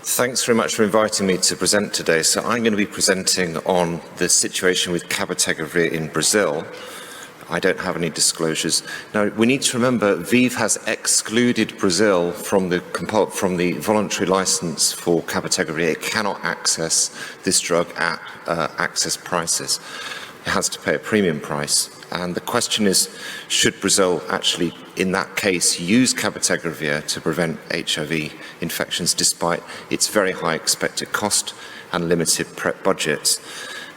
Thanks very much for inviting me to present today. So I'm going to be presenting on the situation with cabotegravir in Brazil. I don't have any disclosures. Now, we need to remember ViiV has excluded Brazil from the voluntary license for cabotegravir. It cannot access this drug at access prices. It has to pay a premium price. And the question is, should Brazil actually, in that case, use cabotegravir to prevent HIV infections despite its very high expected cost and limited PrEP budgets?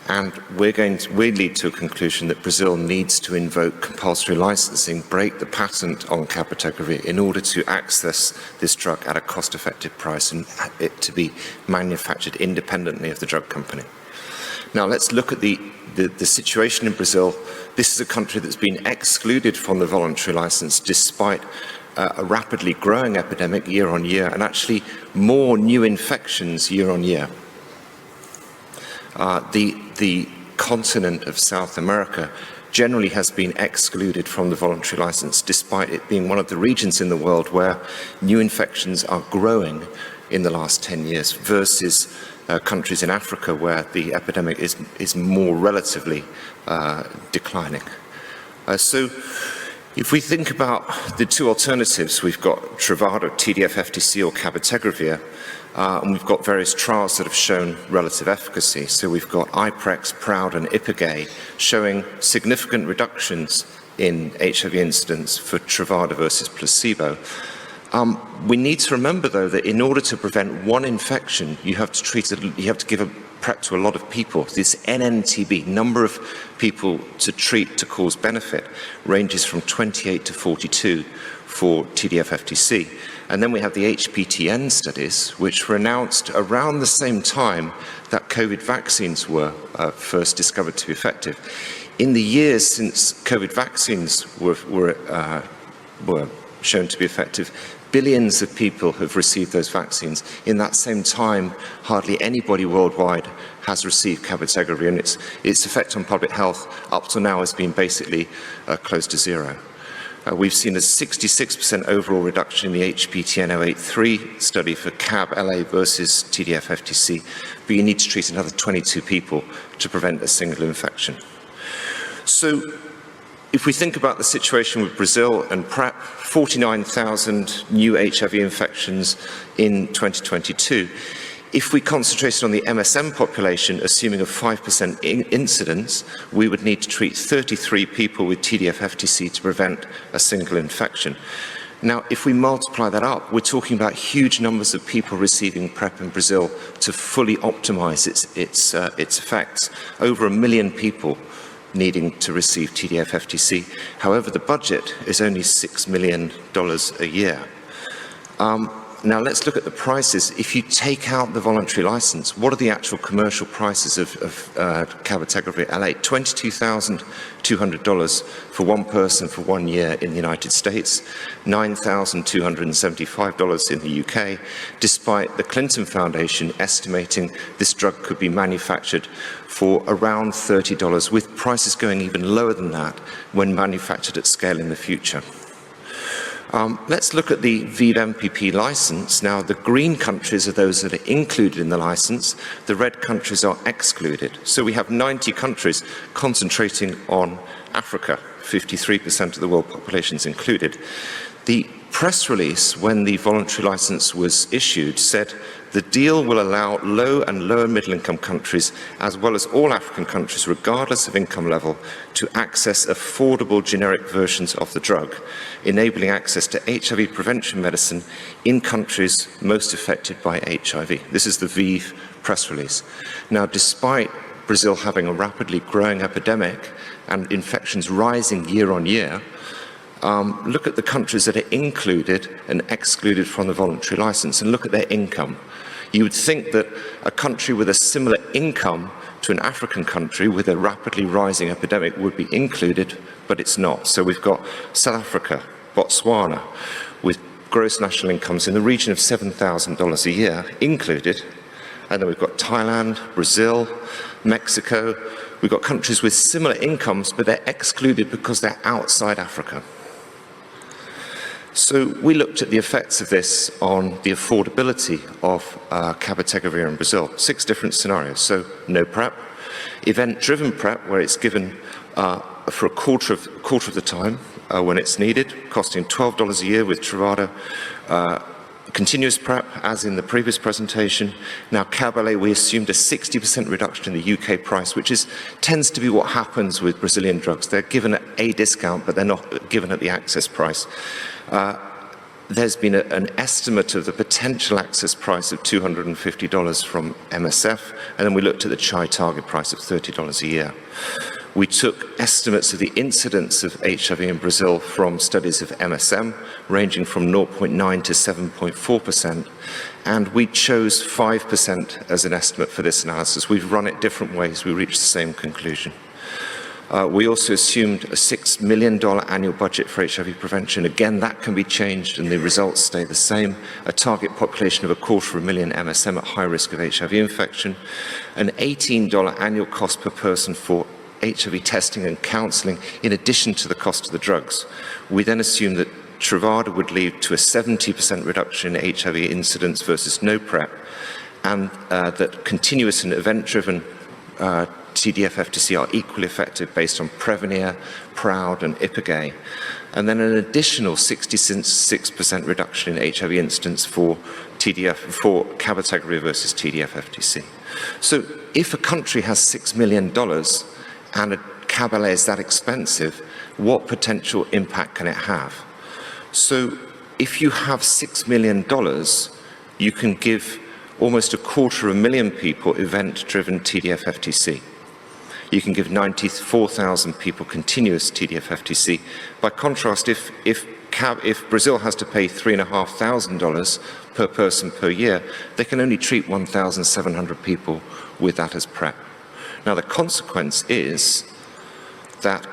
And we lead to a conclusion that Brazil needs to invoke compulsory licensing, break the patent on cabotegravir in order to access this drug at a cost-effective price and it to be manufactured independently of the drug company. Now let's look at the situation in Brazil. This is a country that's been excluded from the voluntary license despite a rapidly growing epidemic year on year and actually more new infections year on year. The continent of South America generally has been excluded from the voluntary license, despite it being one of the regions in the world where new infections are growing in the last 10 years versus countries in Africa where the epidemic is more relatively declining. So if we think about the two alternatives, we've got Truvada, TDF, FTC or cabotegravir, and we've got various trials that have shown relative efficacy. So we've got IPREX, PROUD and IPIGAY showing significant reductions in HIV incidence for Truvada versus placebo. We need to remember, though, that in order to prevent one infection, you have to give a PrEP to a lot of people. This NNTB, number of people to treat to cause benefit, ranges from 28 to 42 for TDF-FTC. And then we have the HPTN studies, which were announced around the same time that COVID vaccines were first discovered to be effective. In the years since COVID vaccines were shown to be effective, billions of people have received those vaccines. In that same time, hardly anybody worldwide has received cabotegravir, and its effect on public health up to now has been basically close to zero. We've seen a 66% overall reduction in the HPTN 083 study for CAB-LA versus TDF-FTC, but you need to treat another 22 people to prevent a single infection. So if we think about the situation with Brazil and PrEP, 49,000 new HIV infections in 2022. If we concentrated on the MSM population, assuming a 5% incidence, we would need to treat 33 people with TDF-FTC to prevent a single infection. Now, if we multiply that up, we're talking about huge numbers of people receiving PrEP in Brazil to fully optimize its effects. Over 1 million people needing to receive TDF-FTC. However, the budget is only $6 million a year. Now let's look at the prices. If you take out the voluntary license, what are the actual commercial prices of cabotegravir LA? $22,200 for one person for 1 year in the United States, $9,275 in the UK, despite the Clinton Foundation estimating this drug could be manufactured for around $30, with prices going even lower than that when manufactured at scale in the future. Let's look at the ViiV MPP license. Now, the green countries are those that are included in the license. The red countries are excluded. So we have 90 countries concentrating on Africa, 53% of the world population is included. The press release, when the voluntary license was issued, said the deal will allow low and lower middle income countries, as well as all African countries, regardless of income level, to access affordable generic versions of the drug, enabling access to HIV prevention medicine in countries most affected by HIV. This is the ViiV press release. Now, despite Brazil having a rapidly growing epidemic and infections rising year on year, look at the countries that are included and excluded from the voluntary license and look at their income. You would think that a country with a similar income to an African country with a rapidly rising epidemic would be included, but it's not. So we've got South Africa, Botswana, with gross national incomes in the region of $7,000 a year included. And then we've got Thailand, Brazil, Mexico. We've got countries with similar incomes, but they're excluded because they're outside Africa. So we looked at the effects of this on the affordability of cabotegravir in Brazil. 6 different scenarios. So no PrEP, event-driven PrEP, where it's given for a quarter of the time when it's needed, costing $12 a year with Truvada. Continuous PrEP, as in the previous presentation. Now, Cabotegravir, we assumed a 60% reduction in the UK price, which tends to be what happens with Brazilian drugs. They're given at a discount, but they're not given at the access price. There's been an estimate of the potential access price of $250 from MSF, and then we looked at the CHAI target price of $30 a year. We took estimates of the incidence of HIV in Brazil from studies of MSM, ranging from 0.9 to 7.4%, and we chose 5% as an estimate for this analysis. We've run it different ways, we reached the same conclusion. We also assumed a $6 million annual budget for HIV prevention. Again, that can be changed and the results stay the same. A target population of 250,000 MSM at high risk of HIV infection. An $18 annual cost per person for HIV testing and counselling, in addition to the cost of the drugs. We then assumed that Truvada would lead to a 70% reduction in HIV incidence versus no PrEP, and that continuous and event-driven TDF FTC are equally effective based on Prevenir, Proud and Ipagay, and then an additional 66% reduction in HIV incidence for cabotegravir versus TDF FTC. So if a country has $6 million and a Cabotegravir is that expensive, what potential impact can it have? So if you have $6 million, you can give almost 250,000 people event-driven TDF FTC. You can give 94,000 people continuous TDF FTC. By contrast, if Brazil has to pay $3,500 per person per year, they can only treat 1,700 people with that as PrEP. Now, the consequence is that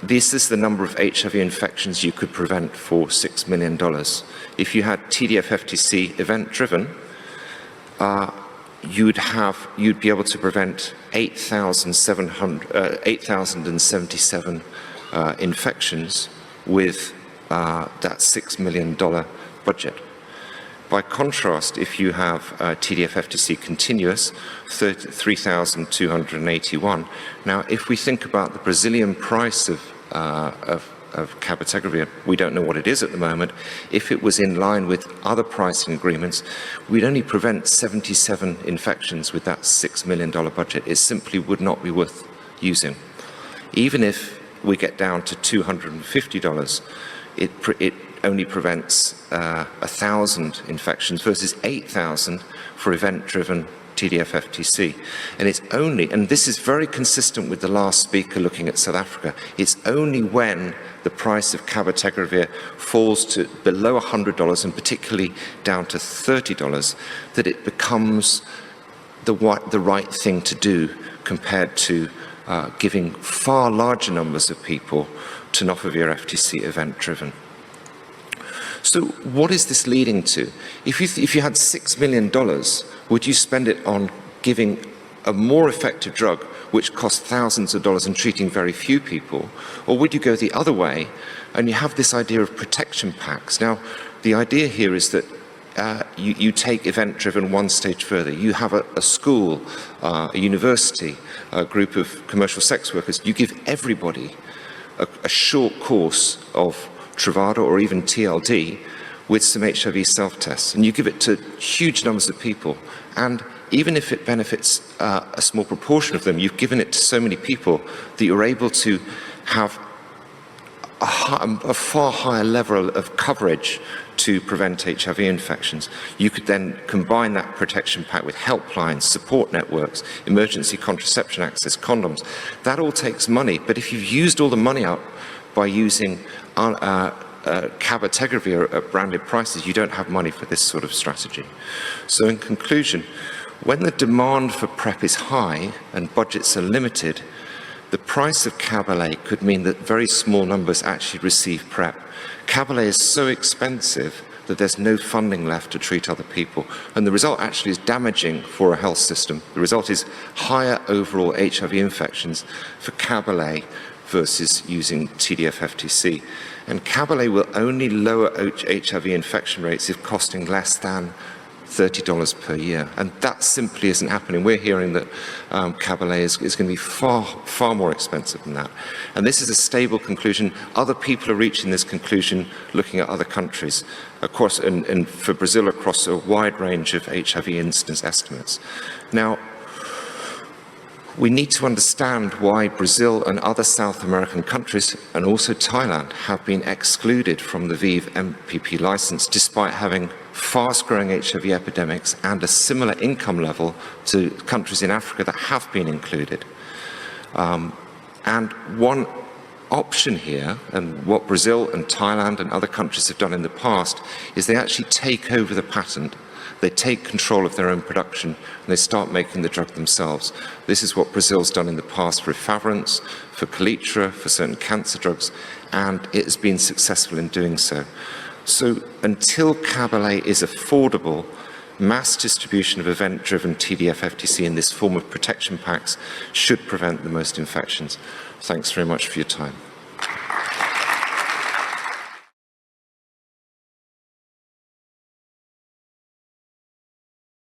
this is the number of HIV infections you could prevent for $6 million. If you had TDF FTC event-driven, you'd be able to prevent 8,077 infections with that $6 million budget. By contrast, if you have TDF FTC continuous, 3,281. Now, if we think about the Brazilian price of cabotegravir, we don't know what it is at the moment. If it was in line with other pricing agreements, we'd only prevent 77 infections with that $6 million budget. It simply would not be worth using. Even if we get down to $250, it only prevents 1,000 infections versus 8,000 for event-driven TDF FTC. And it's only, and this is very consistent with the last speaker looking at South Africa, it's only when the price of cabotegravir falls to below $100 and particularly down to $30 that it becomes the right thing to do compared to giving far larger numbers of people tenofovir FTC event-driven. So what is this leading to? If you had $6 million, would you spend it on giving a more effective drug which costs thousands of dollars and treating very few people? Or would you go the other way and you have this idea of protection packs? Now, the idea here is that you take event-driven one stage further. You have a school, a university, a group of commercial sex workers. You give everybody a short course of Truvada or even TLD with some HIV self-tests, and you give it to huge numbers of people, and even if it benefits a small proportion of them, you've given it to so many people that you're able to have a far higher level of coverage to prevent HIV infections. You could then combine that protection pack with helplines, support networks, emergency contraception access, condoms. That all takes money, but if you've used all the money up by using cabotegravir at branded prices, you don't have money for this sort of strategy. So in conclusion, when the demand for PrEP is high and budgets are limited, the price of Cabotegravir could mean that very small numbers actually receive PrEP. Cabotegravir is so expensive that there's no funding left to treat other people, and the result actually is damaging for a health system. The result is higher overall HIV infections for Cabotegravir versus using TDF FTC. And Cabolet will only lower HIV infection rates if costing less than $30 per year. And that simply isn't happening. We're hearing that Cabolet is going to be far more expensive than that. And this is a stable conclusion. Other people are reaching this conclusion looking at other countries. Of course, and for Brazil, across a wide range of HIV incidence estimates. Now, we need to understand why Brazil and other South American countries, and also Thailand, have been excluded from the ViiV MPP license despite having fast-growing HIV epidemics and a similar income level to countries in Africa that have been included. And one option here, and what Brazil and Thailand and other countries have done in the past, is they actually take over the patent. They take control of their own production and they start making the drug themselves. This is what Brazil's done in the past for efavirenz, for Kaletra, for certain cancer drugs, and it has been successful in doing so. So until Cabolet is affordable, mass distribution of event-driven TDF FTC in this form of protection packs should prevent the most infections. Thanks very much for your time.